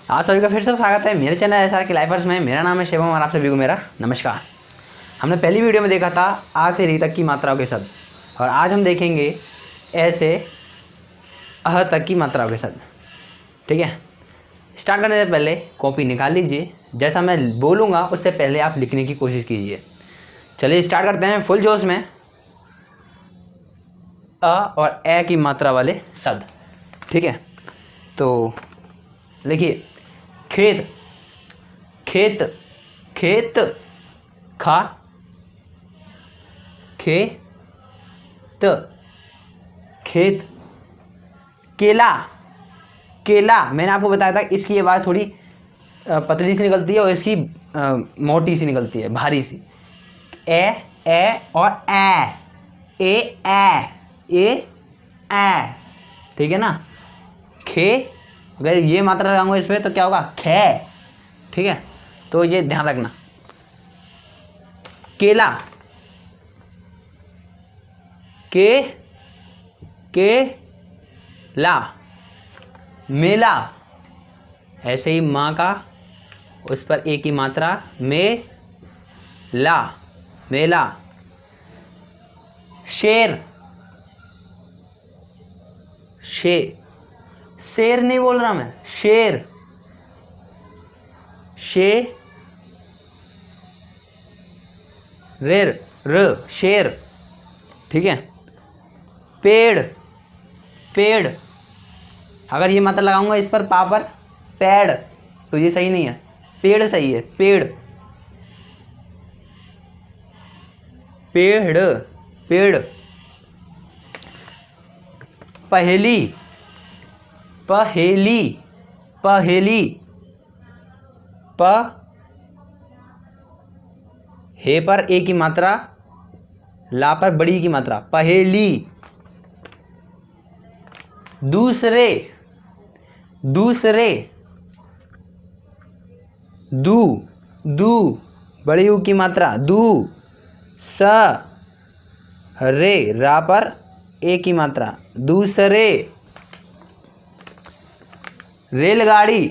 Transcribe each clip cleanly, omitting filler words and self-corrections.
आप सभी का फिर से स्वागत है मेरे चैनल SRK लाइफर्स में। मेरा नाम है शिवम और आप सभी को मेरा नमस्कार। हमने पहली वीडियो में देखा था आ से री तक की मात्राओं के शब्द और आज हम देखेंगे ए से अह तक की मात्राओं के शब्द। ठीक है, स्टार्ट करने से पहले कॉपी निकाल लीजिए। जैसा मैं बोलूँगा उससे पहले आप लिखने की कोशिश कीजिए। चलिए स्टार्ट करते हैं फुल जोश में। अ और ए की मात्रा वाले शब्द। ठीक है, तो लिखिए खेत, खेत, खेत, खा, खेत, खेत, केला, केला। मैंने आपको बताया था इसकी आवाज़ थोड़ी पतली सी निकलती है और इसकी मोटी सी निकलती है, भारी सी। ए और ए। ठीक है ना। खे, अगर ये मात्रा लगाऊंगा इसमें तो क्या होगा, खे। ठीक है, तो ये ध्यान रखना। केला, के ला। मेला, ऐसे ही माँ का उस पर एक ही मात्रा, ला, मेला। शेर, शेर नहीं बोल रहा मैं, शेर, शेर। ठीक है। पेड़, पेड़, अगर ये मात्रा लगाऊंगा इस पर पा पर, पेड़, तो ये सही नहीं है, पेड़ सही है, पेड़, पेड़, पेड़। पहेली, पहेली, पहेली, हे पर एक की मात्रा, ला पर बड़ी की मात्रा, पहेली। दूसरे, दूसरे, दू बड़ी ऊ की मात्रा, दू। रे, रा पर एक की मात्रा, दूसरे। रेलगाड़ी,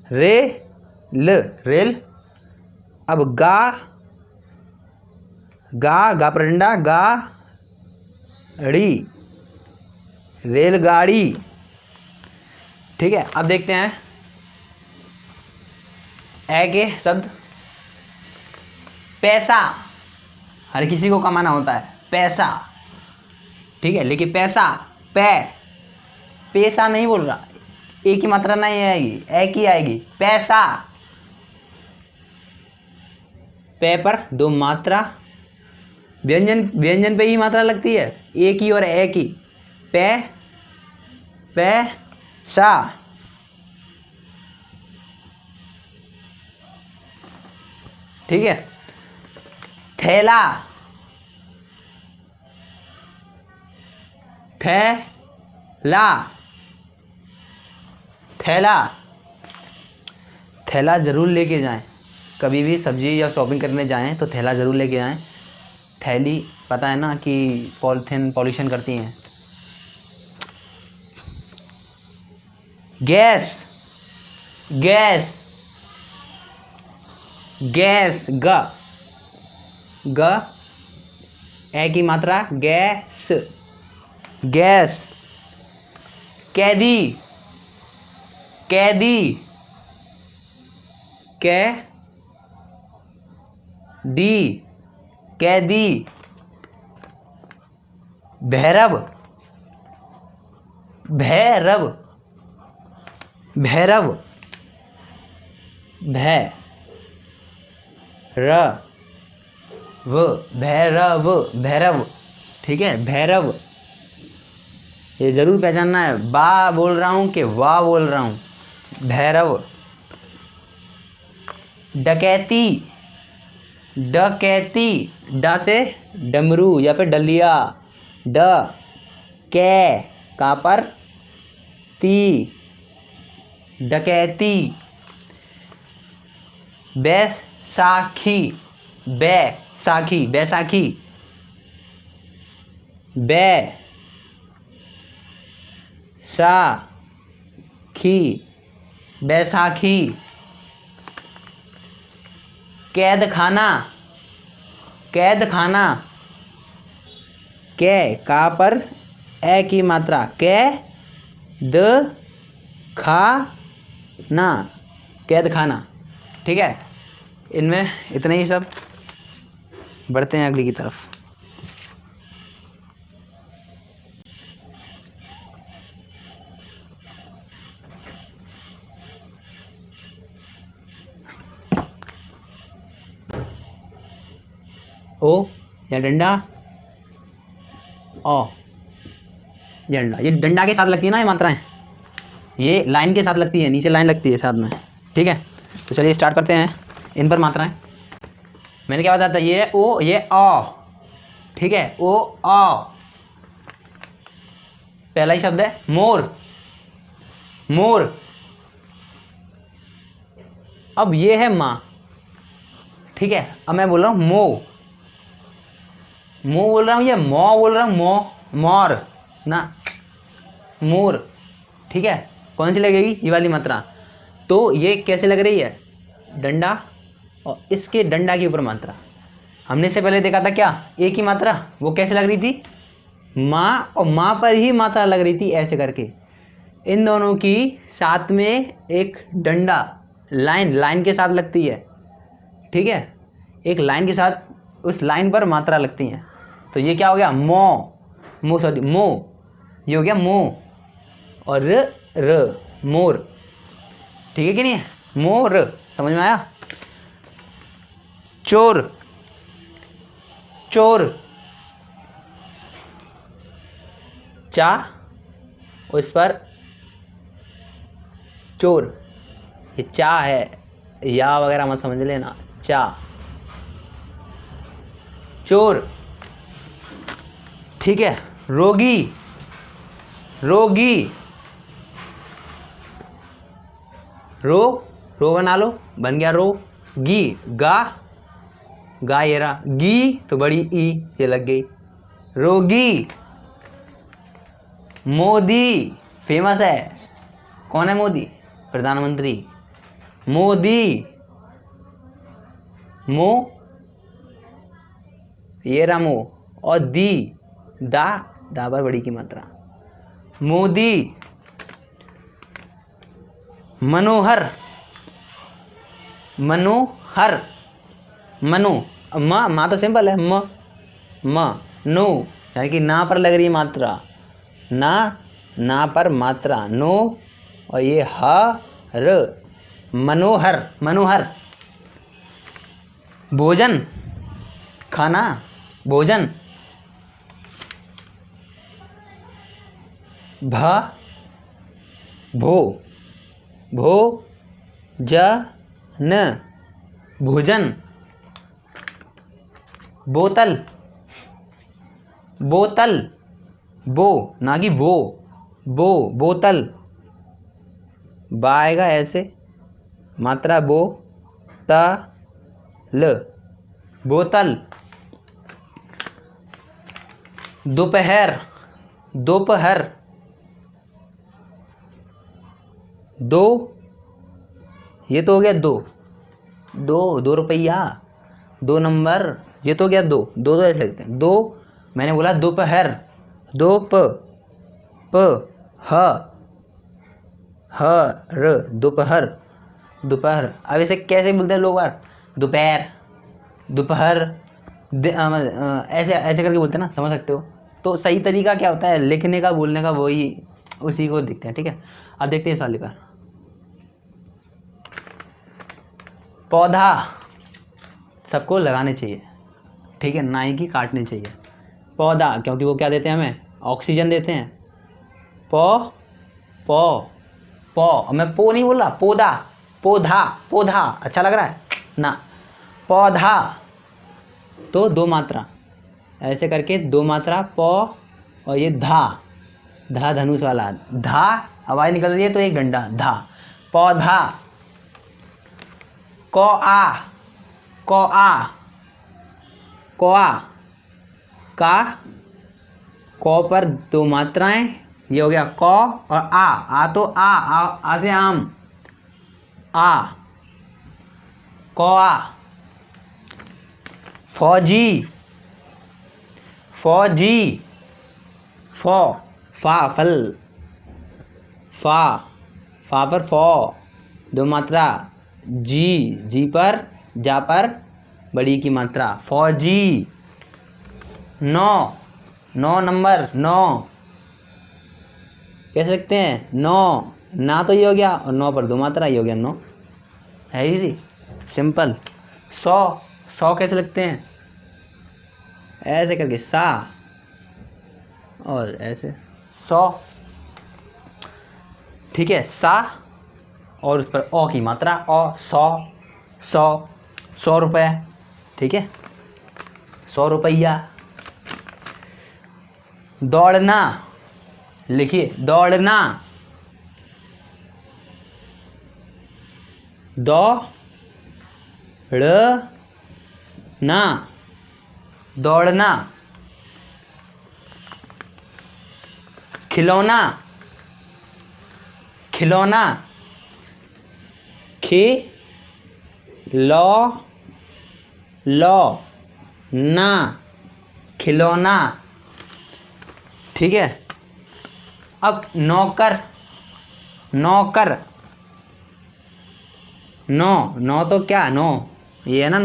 रेल। अब गा पर डंडा, गाड़ी, रेलगाड़ी। ठीक है, अब देखते हैं ए के शब्द। पैसा, हर किसी को कमाना होता है, पैसा। ठीक है, लेकिन पैसा, पैसा नहीं बोल रहा, एक ही मात्रा नहीं आएगी, एक ही आएगी, पैसा। पे पर दो मात्रा, व्यंजन पे ही मात्रा लगती है, एक ही और एक ही, पैसा। ठीक है। थैला, थैला जरूर लेके जाएं। कभी भी सब्जी या शॉपिंग करने जाएं तो थैला ज़रूर लेके जाएं। थैली पता है ना कि पॉलीथीन पॉल्यूशन करती हैं। गैस, गैस, गैस, ग ए की मात्रा, गैस, गैस। कैदी, कैदी, कैदी। भैरव, भैरव, भैरव, भैरव, भैरव। ठीक है, भैरव। ये जरूर पहचानना है, बा बोल रहा हूं कि वाह बोल रहा हूं, भैरव। डकैती, डकैती, ड से डमरू या फिर डलिया, का पर ती, डकैती। बैसाखी, बैसाखी, बैसाखी, बै सा बैसाखी, कैद खाना, कैद खाना, का पर ए की मात्रा, द खा ना, कैद खाना। ठीक है, इनमें इतने ही सब। बढ़ते हैं अगली की तरफ। ओ या डंडा, ओ डंडा, ये डंडा के साथ लगती है ना ये मात्राएं, ये लाइन के साथ लगती है, नीचे लाइन लगती है साथ में। ठीक है, तो चलिए स्टार्ट करते हैं इन पर मात्राएं। मैंने क्या बताया था, ये ओ, ये ओ। ठीक है, ओ ओ, पहला ही शब्द है मोर, मोर। अब ये है माँ। ठीक है, अब मैं बोल रहा हूँ मो, मो बोल रहा हूँ, ये मो बोल रहा हूँ, मो, मोर ना, मोर। ठीक है, कौन सी लगेगी, ये वाली मात्रा। तो ये कैसे लग रही है, डंडा और इसके डंडा के ऊपर मात्रा। हमने इससे पहले देखा था क्या, एक ही मात्रा, वो कैसे लग रही थी, माँ और माँ पर ही मात्रा लग रही थी ऐसे करके। इन दोनों की साथ में एक डंडा, लाइन, लाइन के साथ लगती है। ठीक है, एक लाइन के साथ उस लाइन पर मात्रा लगती है। तो ये क्या हो गया, मो, मो सॉरी मो, ये हो गया मो। और र, मोर। ठीक है कि नहीं, मोर। समझ में आया। चोर, चोर, चा उस पर चोर, ये चा है, या वगैरह मत समझ लेना, चा, चोर। ठीक है, रोगी, रोगी, रो बना लो, बन गया रो। गी, गा ये रहा, गी तो बड़ी ई ये लग गई, रोगी। मोदी, फेमस है, कौन है मोदी, प्रधानमंत्री, मोदी। मो, ये रहा मो, और दी, दा पर बड़ी की मात्रा, मोदी। मनोहर, मनोहर, मनु, माँ तो सिंपल है, नो, यानी कि ना पर लग रही मात्रा, ना पर मात्रा, नो, और ये र, मनोहर, मनोहर। भोजन, खाना, भोजन। भो, न, भोजन। बोतल, बोतल, बो ना कि वो, बोतल। बा आएगा ऐसे, मात्रा बो, ल, बोतल। दोपहर, दोपहर, दो, ये तो हो गया दो रुपया, 2 नंबर, ये तो हो गया दो ऐसे लगते हैं, दो। मैंने बोला दोपहर, दो प र, दोपहर, दोपहर। अब इसे कैसे बोलते हैं लोग, दोपहर, दोपहर, ऐसे ऐसे करके बोलते हैं ना, समझ सकते हो। तो सही तरीका क्या होता है लिखने का, बोलने का, वही उसी को दिखते हैं। ठीक है, अब देखते हैं इस वाले पर। पौधा सबको लगाने चाहिए, ठीक है, ना ही कि काटने चाहिए। पौधा, क्योंकि वो क्या देते हैं हमें, ऑक्सीजन देते हैं। पौ, मैं पो नहीं बोल रहा, पौधा, पौधा अच्छा लग रहा है ना, पौधा। तो 2 मात्रा, ऐसे करके 2 मात्रा, पौ, और ये धा धनुष वाला, धा आवाज निकल रही है तो एक डंडा, धा, पौधा। कोआ, का, कौ पर 2 मात्राएं, ये हो गया क और आ तो आ से आम, आ, कौआ, फौजी, फौजी, फा फल, फा पर फौ, दो मात्रा, जी पर, जा पर बड़ी की मात्रा, फौजी। 9 नंबर, 9 कैसे लिखते हैं? 9 ना तो ये हो गया और 9 पर दो मात्रा, ये हो गया 9, है इजी सिंपल। 100 कैसे लिखते हैं? ऐसे करके सा और ऐसे 100, ठीक है, सा और उस पर ओ की मात्रा, ओ, 100 रुपये, ठीक है, 100 रुपया। दौड़ना, लिखिए दौड़ना, दौड़ना, दौड़ना। खिलौना, खिलौना, ना, खिलौना, ठीक है। अब नौकर, नौकर, नौ तो क्या, नौ ये है ना,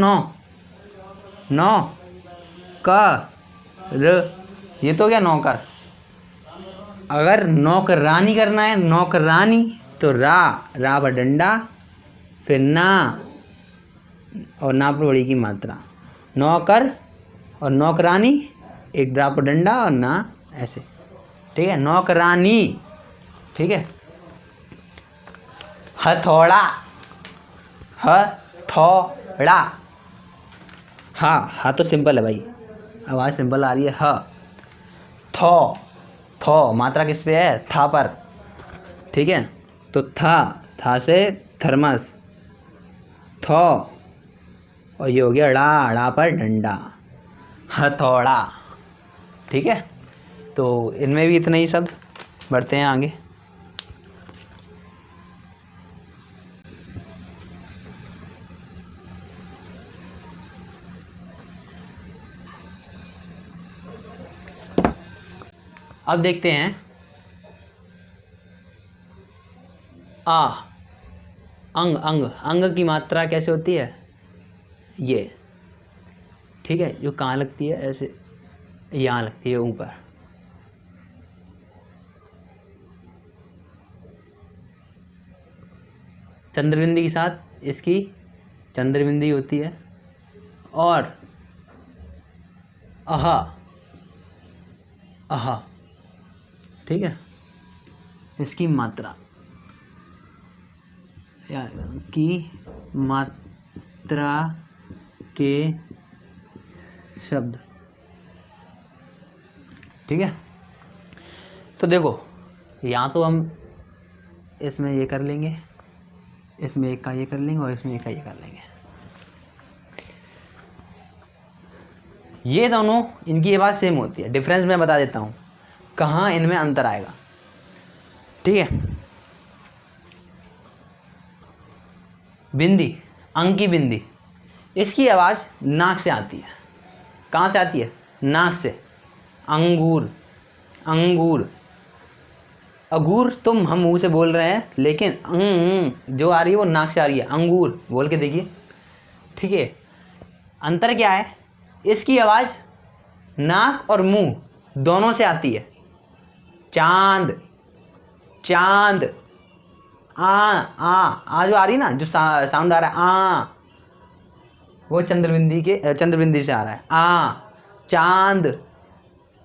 नौ कर, ये तो क्या नौकर। अगर नौकरानी करना है, नौकरानी, तो रा पर डंडा, फिर ना और ना पर बड़ी की मात्रा, नौकर और नौकरानी, एक ड्रा पर डंडा और ना ऐसे, ठीक है, नौकरानी, ठीक है। हथौड़ा, हथौड़ा, हाँ तो सिंपल है भाई, आवाज़ सिंपल आ रही है। थौ मात्रा किस पे है? था पर, ठीक है, तो था से थर्मस, थौ और ये हो गया ड़ा पर डंडा, हथौड़ा, ठीक है। तो इनमें भी इतने ही शब्द, बढ़ते हैं आगे। अब देखते हैं अंग की मात्रा कैसे होती है? ये, ठीक है, जो कहाँ लगती है? ऐसे यहाँ लगती है ऊपर, चंद्रबिंदी के साथ इसकी चंद्रबिंदी होती है। और अहा, ठीक है, इसकी मात्रा, यार की मात्रा के शब्द, ठीक है। तो देखो, यहाँ तो हम इसमें ये कर लेंगे, इसमें एक का ये कर लेंगे और इसमें एक का ये कर लेंगे। ये दोनों, इनकी आवाज़ सेम होती है, डिफरेंस मैं बता देता हूँ कहाँ इनमें अंतर आएगा, ठीक है। बिंदी, अंग की बिंदी, इसकी आवाज़ नाक से आती है। कहाँ से आती है? नाक से। अंगूर, अंगूर, अगूर तो हम मुंह से बोल रहे हैं, लेकिन जो आ रही है वो नाक से आ रही है। अंगूर बोल के देखिए, ठीक है। अंतर क्या है? इसकी आवाज़ नाक और मुंह दोनों से आती है। चांद, चांद, आ जो आ रही है ना, जो साउंड आ रहा है आ, वो चंद्रबिंदी से आ रहा है। चांद,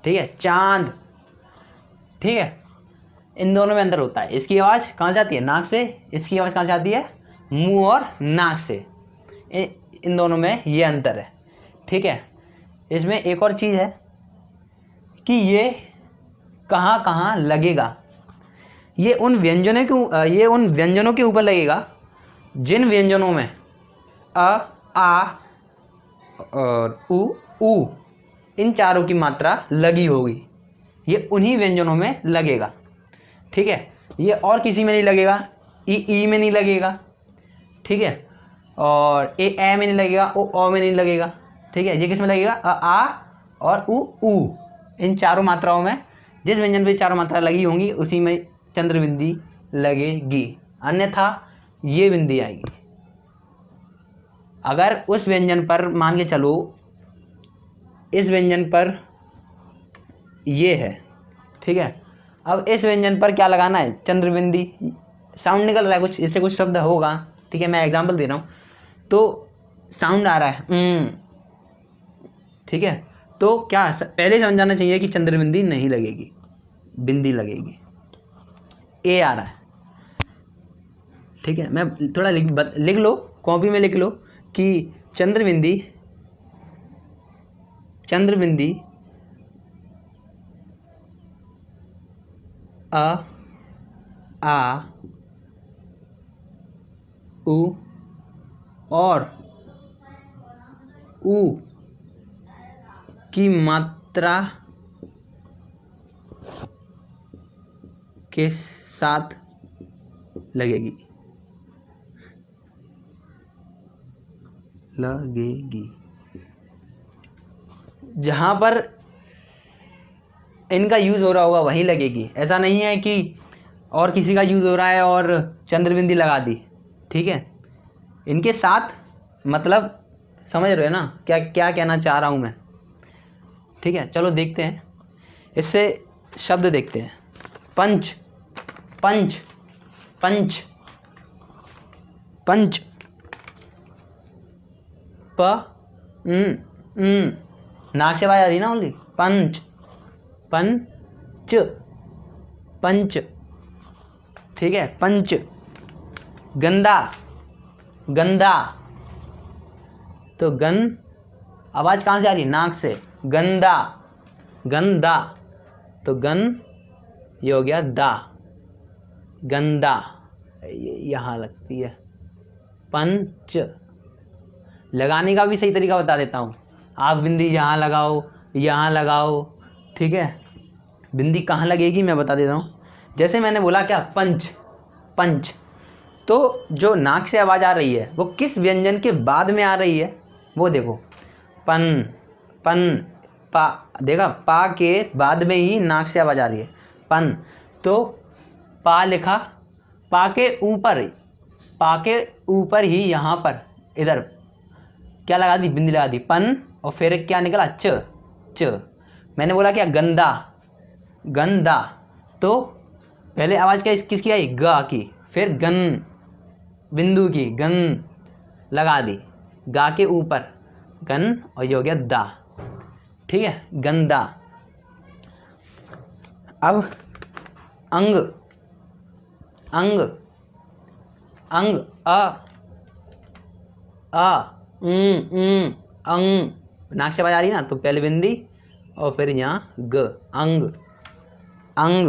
ठीक है, चांद, ठीक है। इन दोनों में अंतर होता है। इसकी आवाज़ कहाँ से आती है? नाक से। इसकी आवाज़ कहाँ से आती है? मुंह और नाक से। इन दोनों में ये अंतर है, ठीक है। इसमें एक और चीज़ है कि ये कहाँ कहाँ लगेगा। ये उन व्यंजनों के ऊपर लगेगा जिन व्यंजनों में अ, आ और उ इन चारों की मात्रा लगी होगी। ये उन्हीं व्यंजनों में लगेगा, ठीक है, ये और किसी में नहीं लगेगा, ई में नहीं लगेगा, ठीक है, और ए में नहीं लगेगा, ओ में नहीं लगेगा, ठीक है। ये किस में लगेगा, आ और ऊ, इन चारों मात्राओं में जिस व्यंजन पे चारों मात्रा लगी होंगी उसी में चंद्र बिंदी लगेगी, अन्यथा ये बिंदी आएगी। अगर उस व्यंजन पर मान के चलो इस व्यंजन पर ये है, ठीक है, अब इस व्यंजन पर क्या लगाना है, चंद्र बिंदी। साउंड निकल रहा है कुछ, इससे कुछ शब्द होगा, ठीक है, मैं एग्जांपल दे रहा हूँ। तो साउंड आ रहा है ठीक है, तो क्या पहले समझ जाना चाहिए कि चंद्र बिंदी नहीं लगेगी, बिंदी लगेगी। ए आ रहा है, ठीक है, मैं थोड़ा लिख लो, कॉपी में लिख लो कि चंद्र बिंदी आ उ और ऊ की मात्रा के साथ लगेगी, जहां पर इनका यूज हो रहा होगा वहीं लगेगी। ऐसा नहीं है कि और किसी का यूज हो रहा है और चंद्रबिंदी लगा दी, ठीक है, इनके साथ, मतलब समझ रहे हो ना क्या क्या कहना चाह रहा हूं मैं, ठीक है। चलो देखते हैं, इससे शब्द देखते हैं। पंच, पंच, पंच, पंच, नाक से आवाज आ रही ना ओनली, पंच, पंच, पंच, ठीक है, पंच। गंदा, गंदा, तो आवाज कहाँ से आ रही है, नाक से, गंदा, गंदा, तो ये हो गया दा, गंदा, यहाँ लगती है। पंच, लगाने का भी सही तरीका बता देता हूँ, आप बिंदी यहाँ लगाओ, ठीक है, बिंदी कहाँ लगेगी मैं बता देता हूँ। जैसे मैंने बोला क्या, पंच, पंच, तो जो नाक से आवाज़ आ रही है वो किस व्यंजन के बाद में आ रही है वो देखो, पन, पन, पा, देखा, पा के बाद में ही नाक से आवाज़ आ रही है, पन, तो पा लिखा, पा के ऊपर ही यहाँ पर इधर क्या लगा दी, बिंदी लगा दी, पन, और फिर क्या निकला, च, च। मैंने बोला क्या, गंदा, गंदा, तो पहले आवाज़ क्या किसकी आई, गा की, फिर गन, बिंदु की, गन लगा दी, गा के ऊपर गन, और ये हो गया दा, ठीक है, गंदा। अब अंग, अंग, अंग, अंग, नाक से आवाज आ रही ना, तो पहले बिंदी और फिर यहाँ ग, अंग, अंग।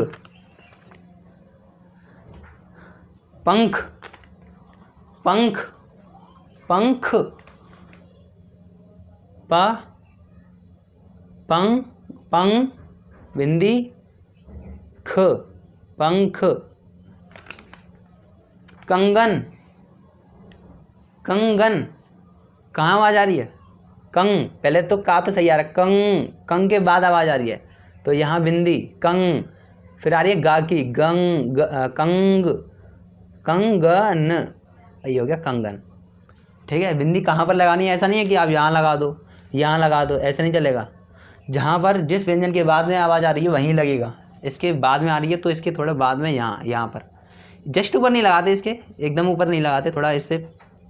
पंख, पंख, पंख, पा, पंग, पंग, बिंदी, ख, पंख। कंगन, कंगन, कहाँ आवाज आ रही है, कंग, पहले तो का तो सही आ रहा है, कंग, कंग के बाद आवाज आ रही है, तो यहाँ बिंदी, कंग, फिर आ रही है गा की, गंग, कंग, कंगन, ये हो गया कंगन, ठीक है। बिंदी कहाँ पर लगानी है, ऐसा नहीं है कि आप यहाँ लगा दो, यहाँ लगा दो, ऐसा नहीं चलेगा। जहाँ पर जिस व्यंजन के बाद में आवाज़ आ रही है वहीं लगेगा, इसके बाद में आ रही है तो इसके थोड़ा बाद में यहाँ पर, जस्ट ऊपर नहीं लगाते, इसके एकदम ऊपर नहीं लगाते, थोड़ा इससे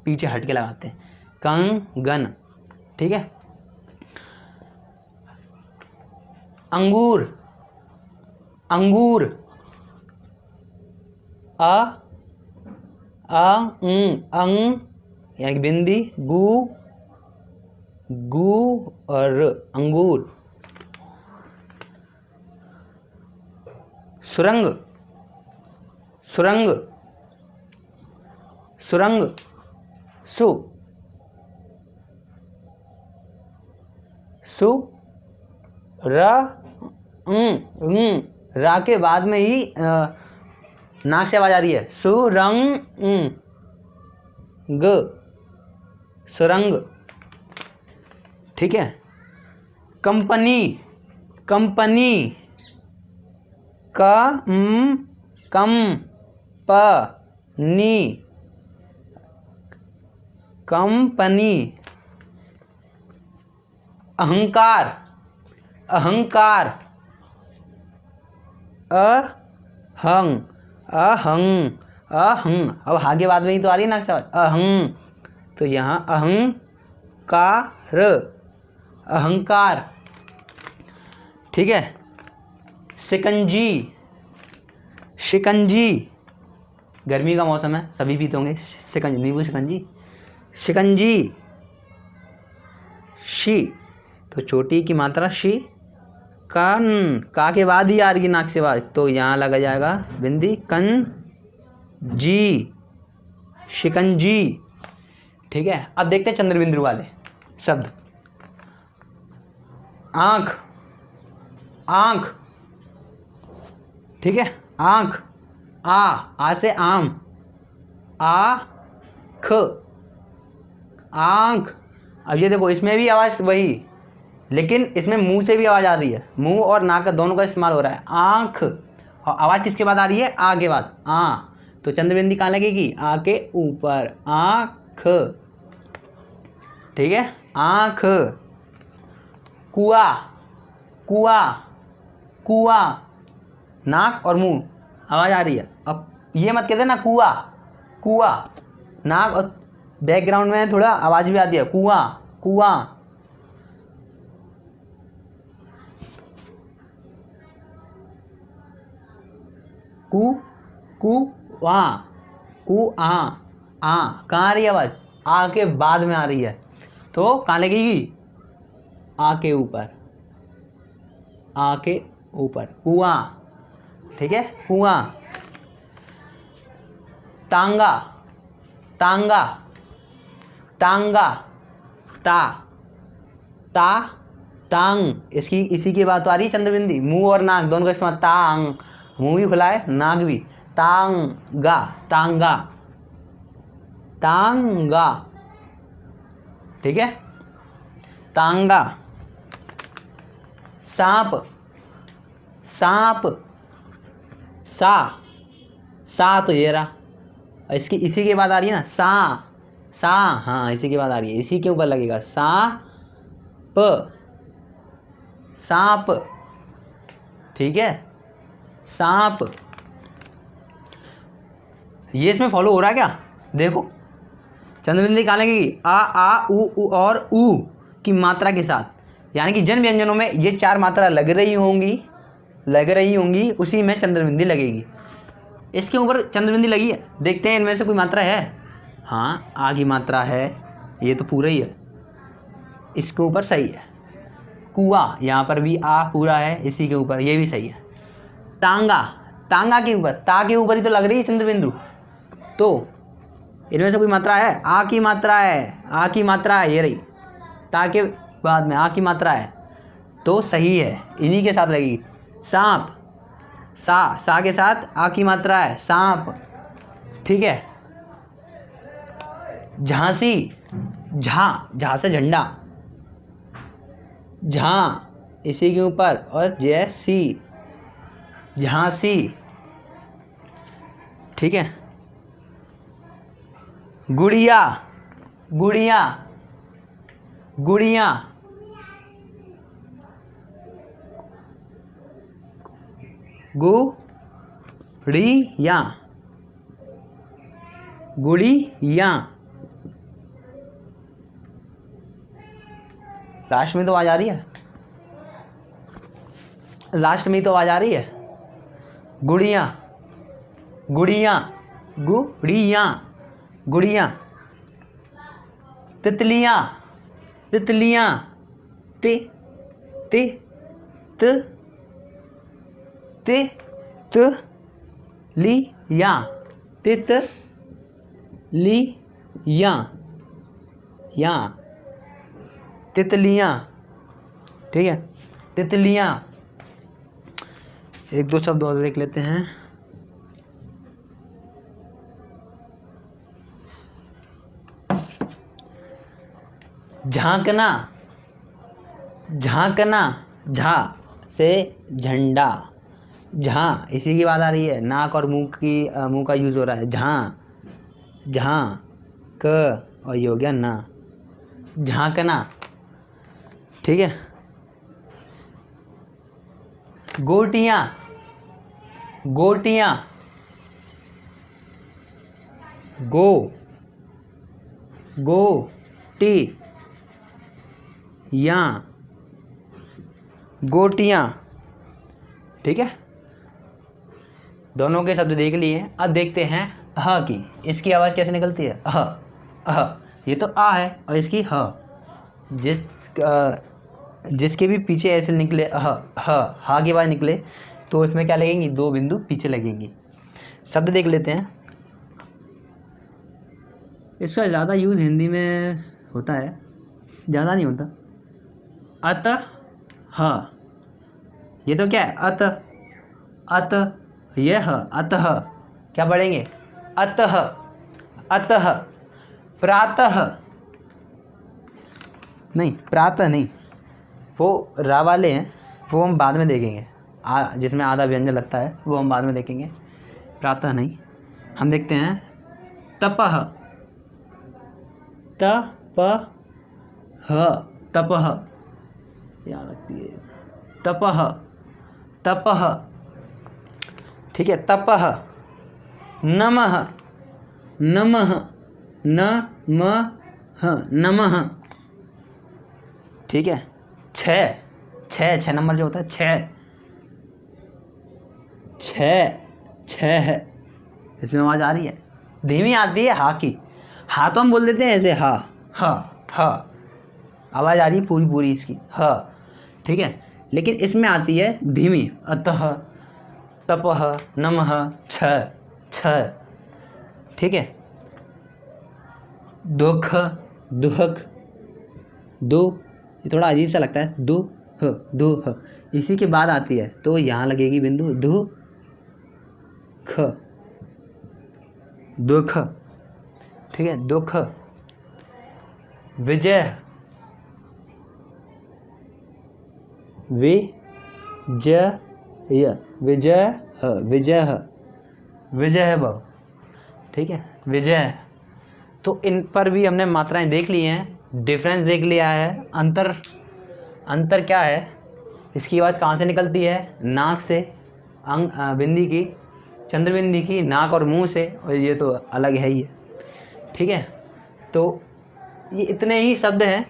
पीछे हट के लगाते हैं, कंगन, ठीक है। अंगूर, अंगूर, अंग, यानी बिंदी, गु, और अंगूर। सुरंग, सुरंग, सुरंग, सु, रा, रा के बाद में ही नाक से आवाज आ रही है, सुरंग, सुरंग। ठीक है। कंपनी, कंपनी, कम प नी, कंपनी। अहंकार, अहंकार, अहंग, अहंग, अहंग। अब आगे बाद में ही तो आ रही है ना अहंग, तो यहाँ अहंकार, अहंकार। ठीक है। शिकंजी, शिकंजी, गर्मी का मौसम है, सभी पीते होंगे शिकंजी, नींबू शिकंजी। शिकंजी, शी, तो चोटी की मात्रा शी, कन, का के बाद ही आ रही है नाक से आवाज, तो यहाँ लगा जाएगा बिंदी, कन जी, शिकंजी। ठीक है। अब देखते हैं चंद्रबिंदु वाले शब्द। आंख, आंख। ठीक है। आंख, आ से आम, आँख, आंख। अब ये देखो इसमें भी आवाज वही, लेकिन इसमें मुंह से भी आवाज आ रही है, मुंह और नाक का दोनों का इस्तेमाल हो रहा है। आंख, और आवाज किसके बाद आ रही है, आ के बाद, आ, तो चंद्रबिंदी कहाँ लगेगी, आ के ऊपर, आंख। ठीक है। आंख। कुआ, कुआ, कुआ, नाक और मुंह आवाज आ रही है। अब ये मत कहते ना कुआ, कुआ, नाक और बैकग्राउंड में थोड़ा आवाज भी आती है, कुआ, कुआ। कु, कुआ, कुआ, आ, कहाँ आ रही है आवाज, आ के बाद में आ रही है, तो कहाँ लगेगी, आ के ऊपर, आ के ऊपर, कुआं। ठीक है। कुआं। तांगा, तांगा, तांगा, ता, ता, तांग। इसकी इसी की बात तो आ रही है चंद्रबिंदी, मुंह और नाक दोनों का इस्तेमाल, तांग, मुंह भी खुला है नाक भी, तांगा, तांगा, तांगा। ठीक है। तांगा। सांप, सांप, सा, सा तो ये रहा, इसकी इसी के बाद आ रही है ना, सा, सा, हाँ इसी के बाद आ रही है, इसी के ऊपर लगेगा, सा, प, सांप। ठीक है। सांप। ये इसमें फॉलो हो रहा है क्या, देखो चंद्रबिंदी कहाँ लगेगी, आ उ और ऊ की मात्रा के साथ, यानी कि जन व्यंजनों में ये चार मात्रा लग रही होंगी, लग रही होंगी, उसी में चंद्रबिंदी लगेगी। इसके ऊपर चंद्रबिंदी लगी है, देखते हैं इनमें से कोई मात्रा है। हाँ, आ की मात्रा है, ये तो पूरा ही है, इसके ऊपर सही है। कुआ, यहाँ पर भी आ पूरा है, इसी के ऊपर, ये भी सही है। तांगा, तांगा के ऊपर, ता के ऊपर ही तो लग रही है चंद्रबिंदु, तो इनमें से कोई मात्रा है, आ की मात्रा है, आ की मात्रा है, ये रही, ता के बाद में आ की मात्रा है, तो सही है, इन्हीं के साथ लगेगी। सांप, सा के साथ आ की मात्रा है, सांप। ठीक है। झांसी, झा से झंडा, झा इसी के ऊपर, और जैसी, झांसी। ठीक है। गुड़िया, गुड़िया, गुड़िया, गुड़िया, गुड़िया। लास्ट में तो आवाज आ रही है, लास्ट में तो आवाज आ रही है, गुड़िया, गुड़िया, गुड़िया, गुड़िया। तितलियाँ, तितलियाँ, ते ते त ते त लियाँ, तित लियाँ, या, तितलियाँ। ठीक है। तितलियाँ। एक दो शब्द और देख लेते हैं। झांकना, झांकना, झा से झंडा, जहाँ इसी की बात आ रही है, नाक और मुंह का यूज़ हो रहा है, जहाँ, जहाँ क और ये हो गया ना, झांकना। ठीक है। गोटियाँ, गोटियाँ, गोटी या, गोटियाँ। ठीक है, दोनों के शब्द देख लिए। अब देखते हैं ह की, इसकी आवाज़ कैसे निकलती है। ये तो आ है और इसकी ह, जिसके भी पीछे ऐसे निकले हा की आवाज़ निकले तो इसमें क्या लगेंगी, 2 बिंदु पीछे लगेंगी। शब्द देख लेते हैं। इसका ज़्यादा यूज़ हिंदी में होता है, ज़्यादा नहीं होता। अतः, ये तो क्या है, यह अतः क्या पढ़ेंगे, अतः प्रातः, नहीं प्रातः नहीं, वो रा वाले हैं, वो हम बाद में देखेंगे। जिसमें आधा व्यंजन लगता है वो हम बाद में देखेंगे, प्रातः नहीं। हम देखते हैं तपह, तपह याद रखती है, तपह। ठीक है, तपह। नमः, नमः। ठीक है। 6 नंबर जो होता है, 6 है। इसमें आवाज़ आ रही है, धीमी आती है हा की। हा तो हम बोल देते हैं ऐसे, हा आवाज़ आ रही है पूरी इसकी, हा। ठीक है, लेकिन इसमें आती है धीमी, अतः, तपह, नमः, 6। ठीक है। दुख, दो, ये थोड़ा अजीब सा लगता है, दुह, इसी के बाद आती है तो यहाँ लगेगी बिंदु, दुख। ठीक है, दुख। विजय, विजय भव। ठीक है, विजय। तो इन पर भी हमने मात्राएं देख ली हैं, डिफरेंस देख लिया है। अंतर क्या है, इसकी आवाज़ कहाँ से निकलती है, नाक से, बिंदी की, चंद्रबिंदी की, नाक और मुंह से, और ये तो अलग है ही है। ठीक है, तो ये इतने ही शब्द हैं,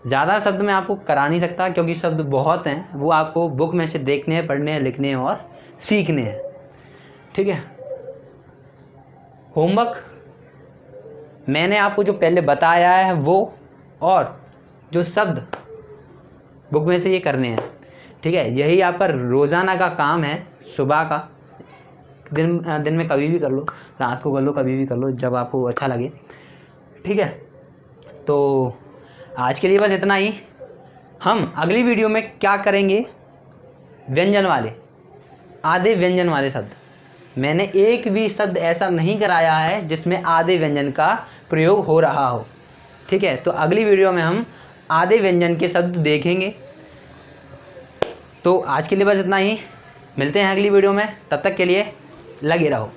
ज़्यादा शब्द मैं आपको करा नहीं सकता क्योंकि शब्द बहुत हैं, वो आपको बुक में से देखने हैं, पढ़ने हैं, लिखने हैं और सीखने हैं। ठीक है, होमवर्क मैंने आपको जो पहले बताया है वो, और जो शब्द बुक में से ये करने हैं। ठीक है, यही आपका रोज़ाना का काम है, सुबह का। दिन में कभी भी कर लो, रात को कर लो, कभी भी कर लो, जब आपको अच्छा लगे। ठीक है, तो आज के लिए बस इतना ही। हम अगली वीडियो में क्या करेंगे, व्यंजन वाले, आधे व्यंजन वाले शब्द। मैंने एक भी शब्द ऐसा नहीं कराया है जिसमें आधे व्यंजन का प्रयोग हो रहा हो। ठीक है, तो अगली वीडियो में हम आधे व्यंजन के शब्द देखेंगे। तो आज के लिए बस इतना ही, मिलते हैं अगली वीडियो में, तब तक के लिए लगे रहो।